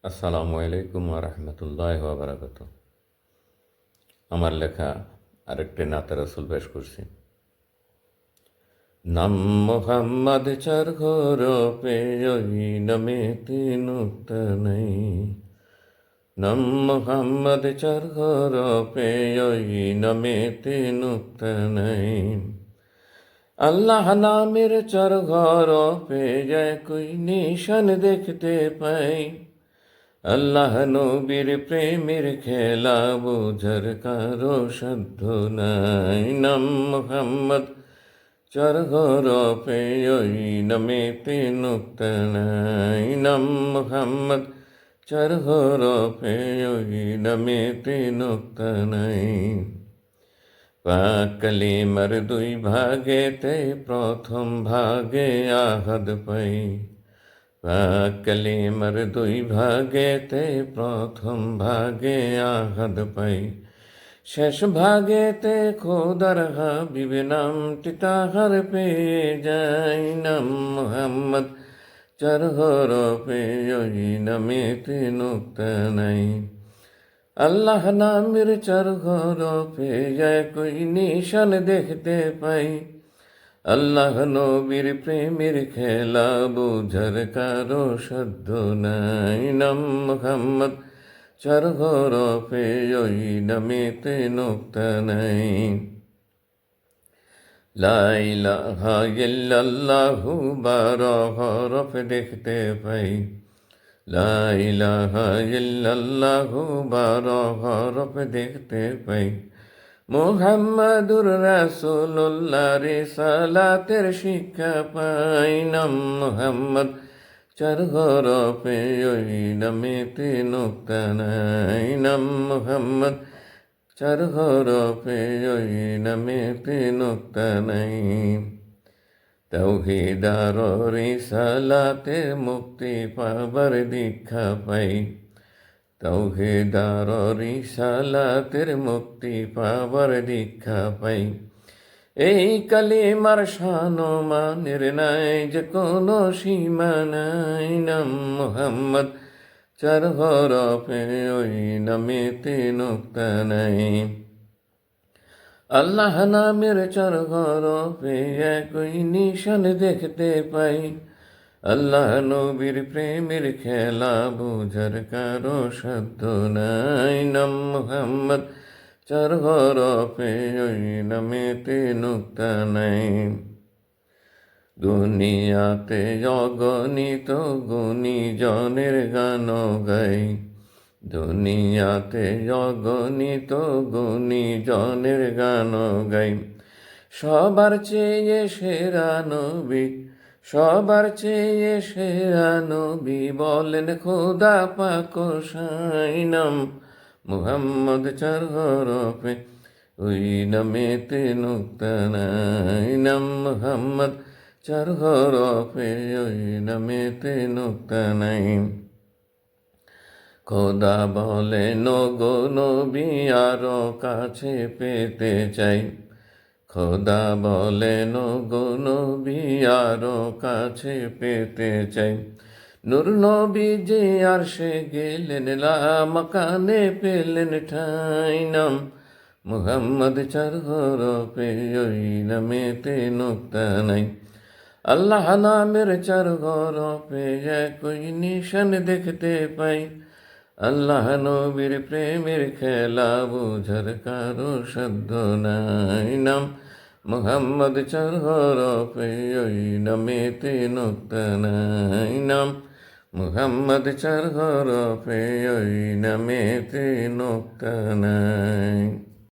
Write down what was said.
আসসালামু আলাইকুম রহমতুল্লাহ বারাকাত। আমার লেখা আরেকটি নাতে রসুল পেশ করছি। নাম মোহাম্মদ চার ঘর পে ওই নামে তিনুক্ত নেই। নাম মোহাম্মদ চার ঘর পে ওই নামে তিনুক্ত নেই। আল্লাহ নামের চার ঘর পে যায় কই নিশান দেখতে পাই। আল্লাহ নবীর প্রেমের খেলা বোঝার কারো সাধ্য নাই। নাম মোহাম্মদ চার ঘর পে ওই নামেতে নুক্তা নাই। নাম মোহাম্মদ চার ঘর পে ওই নামেতে নুক্তা নাই। পাক কালিমার দুই ভাগেতে প্রথম ভাগে আহাদ পাই। পাক কালিমার দুই ভাগেতে প্রথম ভাগে আহাদ পাই। শেষ ভাগেতে খোদার হাবিব নামটি তাহার পেয়ে যাই। নাম মুহাম্মদ চার হরফে ওই নামেতে নুক্তা নাই। আল্লাহ নামের চার হরফে একই নিশান দেখতে পাই। আল্লাহ নবীর প্রেমের খেলা বোঝার কারো সাধ্য নাই। নাম মুহাম্মদ চার হরফে ওই নামেতে নুক্তা নাই। লা ইলাহা ইল্লাল্লাহু 12 হরফ দেখতে পাই। লা ইলাহা ইল্লাল্লাহু 12 হরফ দেখতে পাই। মুহাম্মাদুর রাসূলুল্লাহ রিসালাতের শিক্ষা পাই। নাম মুহাম্মদ চার হরফে ওই নামেতে নুক্তা নাই। নাম মুহাম্মদ চার হরফে ওই নামেতে নুক্তা নাই। তাওহীদ আর রিসালাতে মুক্তি পাবার দীক্ষা পাই। তাওহীদ আর রিসালাতের মুক্তি পাবার দীক্ষা পাই। এই কালিমার শান মানের নাই যে কোনো সীমা নাই। নাম মুহাম্মদ চার হরফে ওই নামেতে নুক্তা নাই। আল্লাহ নামের চার হরফে একই নিশান দেখতে পাই। আল্লাহ নবীর প্রেমের খেলা বোঝার কারো সাধ্য নাই। নাম মুহাম্মদ চার হরফে ওই নামেতে নুক্তা নাই। দুনিয়াতে অগণিত গুণীজনের গান গাই। দুনিয়াতে অগণিত গুণীজনের গান গাই। সবার চেয়ে সেরা নবী, সবার চেয়ে সেরা নবী বলেন খোদা পাক সাই। নাম মুহাম্মদ চার হরফে ওই নামেতে নুক্তা নাই। নাম মুহাম্মদ চার হরফে ওই নামেতে নুক্তা নাই। খোদা বলে নগো নবী আরো কাছে পেতে চাই। খোদা বলে নগো নবী আরো কাছে পেতে চাই। নূর নবী যে আরশে গেলেন লামাকানে পেলেন ঠাই। নাম মুহাম্মদ চার হরফে ওই নামেতে নুক্তা নাই। আল্লাহ নামের চার হরফে একই নিশান দেখতে পাই। আল্লাহ নবীর প্রেমের খেলা বোঝার কারো সাধ্য নাই। নাম মুহাম্মদ চার হরফে ওই নামেতে নুক্তা নাই। নাম মুহাম্মদ চার হরফে ওই নামেতে নুক্তা নাই।